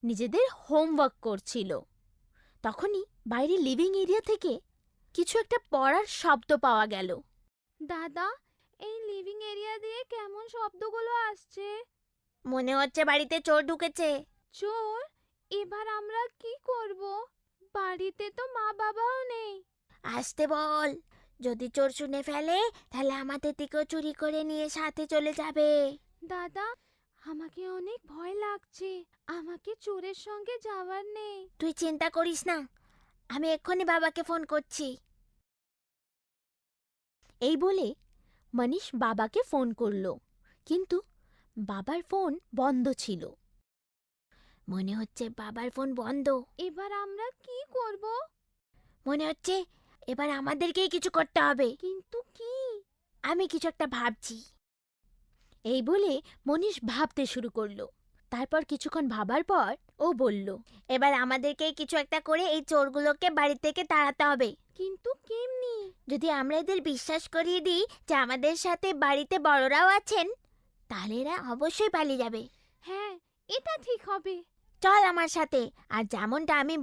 নিজেদের হোমওয়ার্ক করছিল। তখনই বাইরে লিভিং এরিয়া থেকে কিছু একটা পড়ার শব্দ পাওয়া গেল। দাদা, এই লিভিং এরিয়া দিয়ে কেমন শব্দগুলো আসছে? মনে হচ্ছে বাড়িতে চোর ঢুকেছে। চোর? এবার আমরা কি করব? বাড়িতে তো মা বাবাও নেই। আসতে বল, যদি চোর শুনে ফেলে তাহলে আমাদের দিকেও চুরি করে নিয়ে সাথে চলে যাবে। দাদা, আমাকে অনেক ভয় লাগছে। আমাকে চোরের সঙ্গে যাওয়ার নেই। তুই চিন্তা করিস না, আমি এক্ষুনি বাবাকে ফোন করছি। এই বলে মনীষ বাবাকে ফোন করলো, কিন্তু বাবার ফোন বন্ধ ছিল। মনে হচ্ছে বাবার ফোন বন্ধ। এবার আমরা কি করব? মনে হচ্ছে এবার আমাদেরকেই কিছু করতে হবে। কিন্তু কি? আমি কিছু একটা ভাবছি। এই বলে মনীষ ভাবতে শুরু করলো। তারপর কিছুক্ষণ ভাবার পর ও বলল, এবার আমাদেরকেই কিছু একটা করে এই চোরগুলোকে বাড়ি থেকে তাড়াতে হবে। কিন্তু কেমনি? যদি আমরা এদের বিশ্বাস করিয়ে দিই যে আমাদের সাথে বাড়িতে বড়রাও আছেন, তাহলে এরা অবশ্যই পালিয়ে যাবে। হ্যাঁ, এটা ঠিক হবে। চল আমার সাথে, আর যেমনটা আমি